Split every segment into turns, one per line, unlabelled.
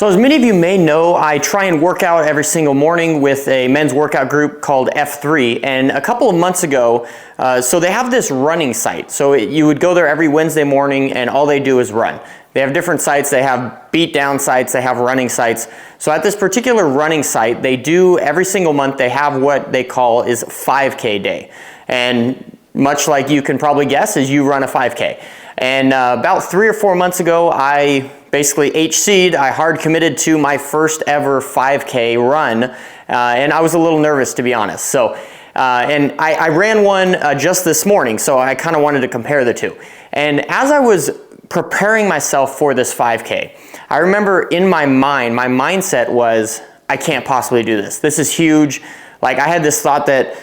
So as many of you may know, I try and work out every single morning with a men's workout group called F3. And a couple of months ago, so they have this running site. So you would go there every Wednesday morning and all they do is run. They have different sites. They have beat down sites. They have running sites. So at this particular running site, they do every single month, they have what they call is 5K day. And much like you can probably guess, is you run a 5K. And about 3 or 4 months ago, I basically HC'd. I hard committed to my first ever 5K run, and I was a little nervous, to be honest. So, and I ran one just this morning, so I kind of wanted to compare the two. And as I was preparing myself for this 5K, I remember in my mind, my mindset was, I can't possibly do this. This is huge. Like, I had this thought that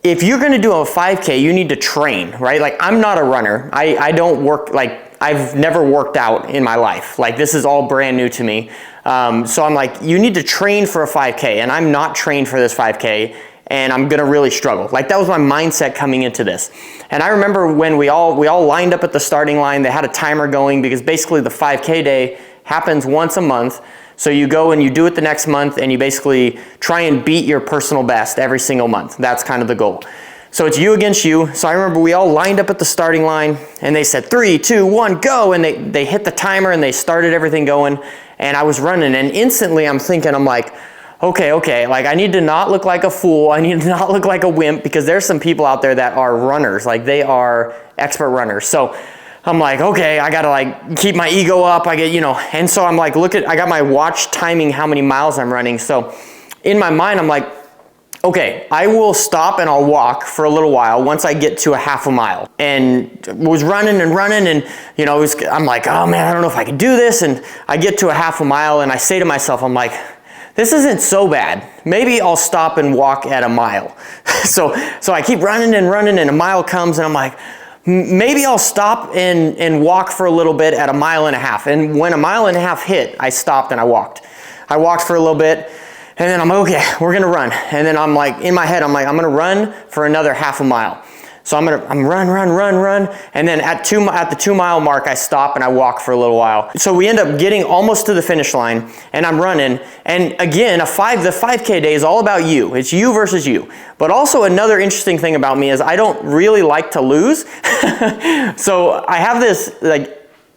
if you're going to do a 5K, you need to train, right? Like, I'm not a runner. I don't work, like, I've never worked out in my life. Like, this is all brand new to me. So I'm like, you need to train for a 5K, and I'm not trained for this 5K, and I'm going to really struggle. Like, that was my mindset coming into this. And I remember when we all lined up at the starting line. They had a timer going because basically the 5K day happens once a month. So you go and you do it the next month, and you basically try and beat your personal best every single month. That's kind of the goal. So it's you against you. So I remember we all lined up at the starting line, and they said 3, 2, 1, go, and they hit the timer and they started everything going, and I was running, and instantly I'm thinking, I'm like, okay, like, I need to not look like a fool. I need to not look like a wimp, because there's some people out there that are runners, like they are expert runners. So I'm like, okay, I gotta like keep my ego up. I get, and so I'm like, I got my watch timing how many miles I'm running. So in my mind, I'm like, okay, I will stop and I'll walk for a little while once I get to a half a mile. And was running and I'm like, oh man, I don't know if I can do this. And I get to a half a mile and I say to myself, I'm like, this isn't so bad. Maybe I'll stop and walk at a mile. So I keep running and a mile comes and I'm like, maybe I'll stop and walk for a little bit at a mile and a half. And when a mile and a half hit, I stopped and I walked. I walked for a little bit, and then I'm like, okay, we're gonna run. And then I'm like, in my head, I'm like, I'm gonna run for another half a mile. So I'm run. And then at the 2 mile mark, I stop and I walk for a little while. So we end up getting almost to the finish line, and I'm running. And again, the 5K day is all about you. It's you versus you. But also another interesting thing about me is I don't really like to lose. So I have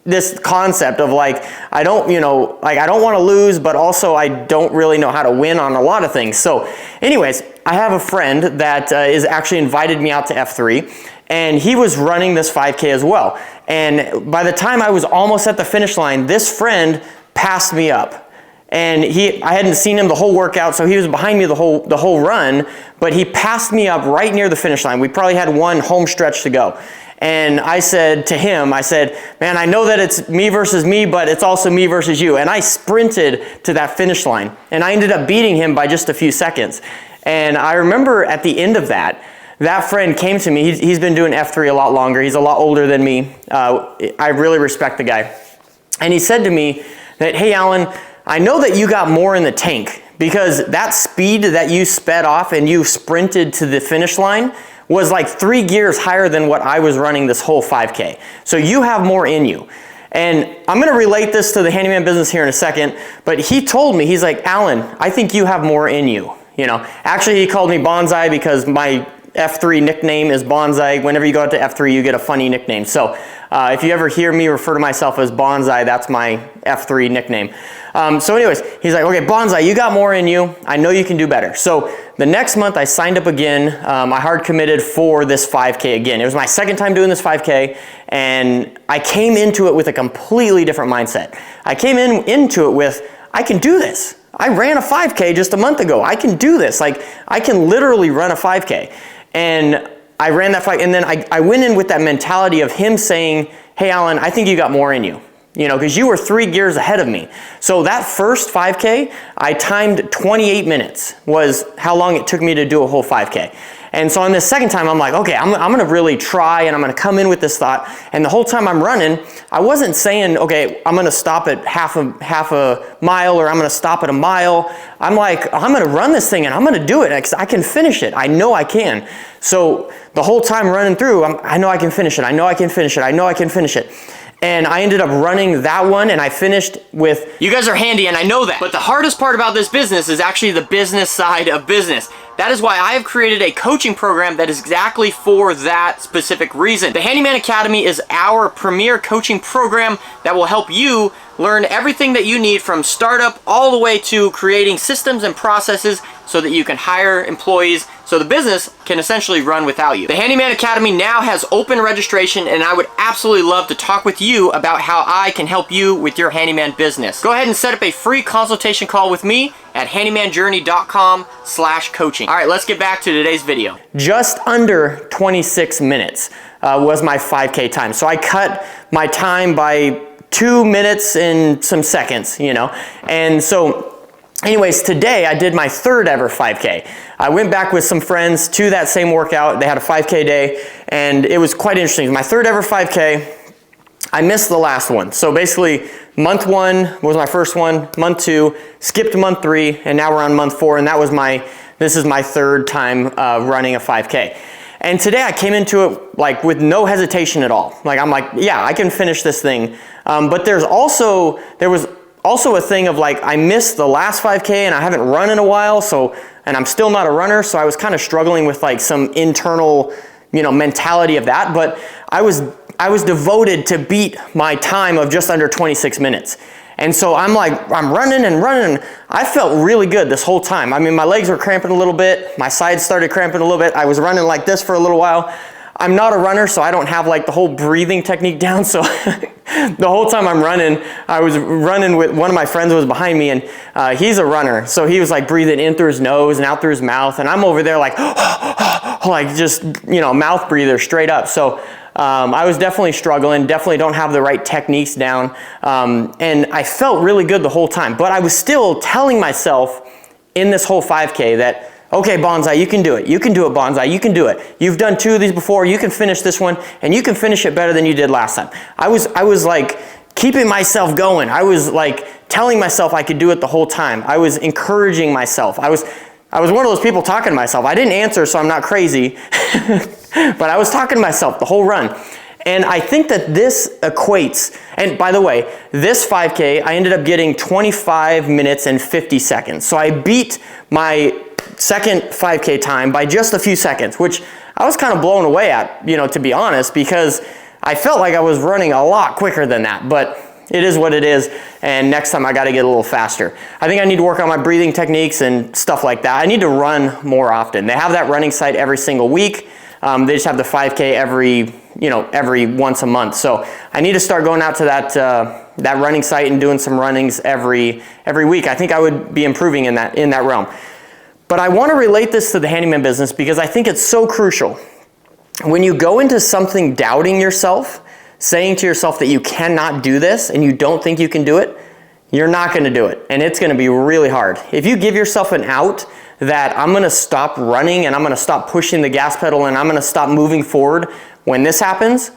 this concept of like, I don't want to lose, but also I don't really know how to win on a lot of things. So anyways, I have a friend that is actually invited me out to F3, and he was running this 5K as well. And by the time I was almost at the finish line, this friend passed me up. And I hadn't seen him the whole workout, so he was behind me the whole run, but he passed me up right near the finish line. We probably had one home stretch to go. And I said to him, man, I know that it's me versus me, but it's also me versus you. And I sprinted to that finish line, and I ended up beating him by just a few seconds. And I remember at the end of that friend came to me. He's been doing F3 a lot longer. He's a lot older than me. I really respect the guy. And he said to me that, hey, Alan, I know that you got more in the tank, because that speed that you sped off and you sprinted to the finish line was like 3 gears higher than what I was running this whole 5K. So you have more in you. And I'm going to relate this to the handyman business here in a second, but he told me, he's like, Alan, I think you have more in you. Actually, he called me Bonsai because my F3 nickname is Bonsai. Whenever you go out to F3, you get a funny nickname. So if you ever hear me refer to myself as Bonsai, that's my F3 nickname. So anyways, he's like, okay, Bonsai, you got more in you. I know you can do better. So the next month I signed up again. I hard committed for this 5K again. It was my second time doing this 5K, and I came into it with a completely different mindset. I came into it with, I can do this. I ran a 5K just a month ago. I can do this. Like, I can literally run a 5K. And I ran that 5K, and then I went in with that mentality of him saying, hey, Alan, I think you got more in you. Because you were 3 gears ahead of me. So that first 5K, I timed 28 minutes was how long it took me to do a whole 5K. And so on this second time, I'm like, okay, I'm going to really try, and I'm going to come in with this thought. And the whole time I'm running, I wasn't saying, okay, I'm going to stop at half a mile, or I'm going to stop at a mile. I'm like, I'm going to run this thing, and I'm going to do it. I can finish it. I know I can. So the whole time running through, I know I can finish it. I know I can finish it. I know I can finish it. and I ended up running that one, and I finished with, you guys are handy and I know that, but the hardest part about this business is actually the business side of business. That is why I have created a coaching program that is exactly for that specific reason. The Handyman Academy is our premier coaching program that will help you learn everything that you need from startup all the way to creating systems and processes so that you can hire employees so the business can essentially run without you. The Handyman Academy now has open registration, and I would absolutely love to talk with you about how I can help you with your handyman business. Go ahead and set up a free consultation call with me at handymanjourney.com/coaching. All right, let's get back to today's video. Just under 26 minutes was my 5K time. So I cut my time by 2 minutes and some seconds, you know. And so anyways, today I did my third ever 5K. I went back with some friends to that same workout. They had a 5K day, and it was quite interesting. My third ever 5K, I missed the last one. So basically, month 1 was my first one, month 2, skipped month 3, and now we're on month 4, and this is my third time running a 5K. And today I came into it like with no hesitation at all. Like I'm like, yeah, I can finish this thing. But there was also a thing of like, I missed the last 5K and I haven't run in a while, and I'm still not a runner, so I was kind of struggling with like some internal, you know, mentality of that. But I was devoted to beat my time of just under 26 minutes. And so I'm running and running. I felt really good this whole time. I mean, my legs were cramping a little bit. My sides started cramping a little bit. I was running like this for a little while. I'm not a runner, so I don't have like the whole breathing technique down. So the whole time I'm running, I was running with one of my friends who was behind me, and he's a runner. So he was like breathing in through his nose and out through his mouth. And I'm over there like, like just, you know, mouth breather straight up. So I was definitely struggling, definitely don't have the right techniques down. And I felt really good the whole time, but I was still telling myself in this whole 5K that, okay, Bonsai, you can do it. You can do it, Bonsai. You can do it. You've done 2 of these before. You can finish this one, and you can finish it better than you did last time. I was like keeping myself going. I was like telling myself I could do it the whole time. I was encouraging myself. I was one of those people talking to myself. I didn't answer, so I'm not crazy, but I was talking to myself the whole run. And I think that this equates, and by the way, this 5K, I ended up getting 25 minutes and 50 seconds. So I beat my second 5K time by just a few seconds, which I was kind of blown away at, you know, to be honest, because I felt like I was running a lot quicker than that, but it is what it is, and next time I got to get a little faster. I think I need to work on my breathing techniques and stuff like that. I need to run more often. They have that running site every single week. They just have the 5K every once a month. So I need to start going out to that running site and doing some runnings every week. I think I would be improving in that realm. But I want to relate this to the handyman business because I think it's so crucial. When you go into something doubting yourself, saying to yourself that you cannot do this and you don't think you can do it, you're not going to do it. And it's going to be really hard. If you give yourself an out that I'm going to stop running and I'm going to stop pushing the gas pedal and I'm going to stop moving forward when this happens,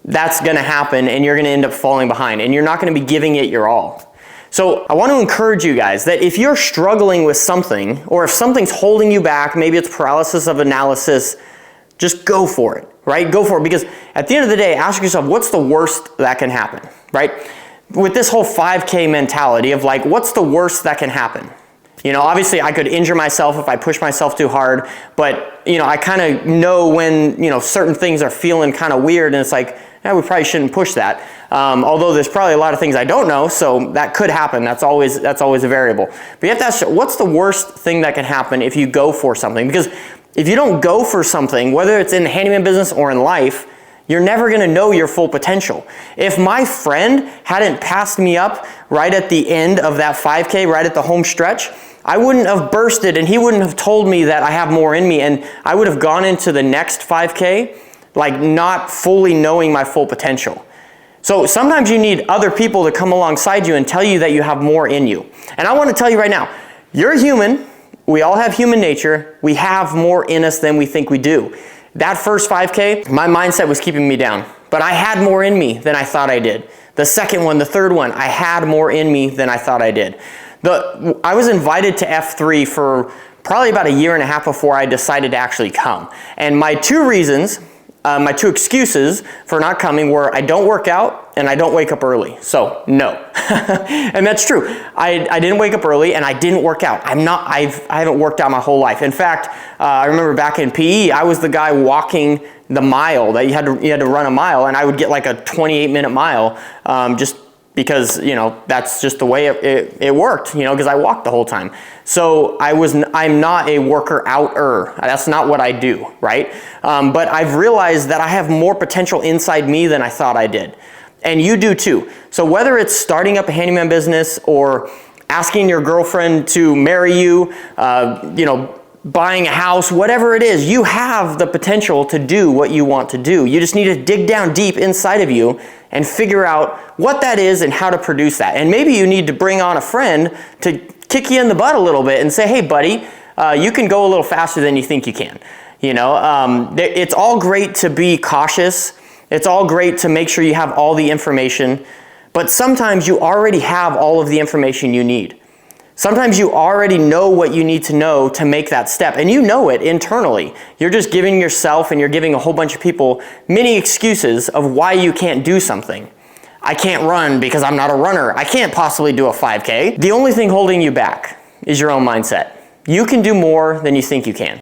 that's going to happen and you're going to end up falling behind and you're not going to be giving it your all. So I want to encourage you guys that if you're struggling with something or if something's holding you back, maybe it's paralysis of analysis, just go for it, right? Go for it, because at the end of the day, ask yourself, what's the worst that can happen, right? With this whole 5K mentality of like, what's the worst that can happen? You know, obviously I could injure myself if I push myself too hard, but you know, I kind of know when, you know, certain things are feeling kind of weird and it's like, yeah, we probably shouldn't push that. Although there's probably a lot of things I don't know, so that could happen. That's always a variable. But you have to ask, what's the worst thing that can happen if you go for something? Because if you don't go for something, whether it's in the handyman business or in life, you're never going to know your full potential. If my friend hadn't passed me up right at the end of that 5K, right at the home stretch, I wouldn't have bursted and he wouldn't have told me that I have more in me, and I would have gone into the next 5K like not fully knowing my full potential. So sometimes you need other people to come alongside you and tell you that you have more in you. And I want to tell you right now, you're human. We all have human nature. We have more in us than we think we do. That first 5K, my mindset was keeping me down, but I had more in me than I thought I did. The second one, the third one, I had more in me than I thought I did. I was invited to F3 for probably about a year and a half before I decided to actually come. And my 2 reasons my two excuses for not coming were I don't work out and I don't wake up early. So no. And that's true. I didn't wake up early and I didn't work out. I haven't worked out my whole life. In fact, I remember back in PE, I was the guy walking the mile that you had to run a mile, and I would get like a 28-minute mile, just because, that's just the way it worked, because I walked the whole time. So I'm not a worker outer. That's not what I do, right? But I've realized that I have more potential inside me than I thought I did. And you do too. So whether it's starting up a handyman business or asking your girlfriend to marry you, buying a house, whatever it is, you have the potential to do what you want to do. You just need to dig down deep inside of you and figure out what that is and how to produce that. And maybe you need to bring on a friend to kick you in the butt a little bit and say, hey buddy, you can go a little faster than you think you can. It's all great to be cautious. It's all great to make sure you have all the information, but sometimes you already have all of the information you need. Sometimes you already know what you need to know to make that step, and you know it internally. You're just giving yourself and you're giving a whole bunch of people many excuses of why you can't do something. I can't run because I'm not a runner. I can't possibly do a 5K. The only thing holding you back is your own mindset. You can do more than you think you can.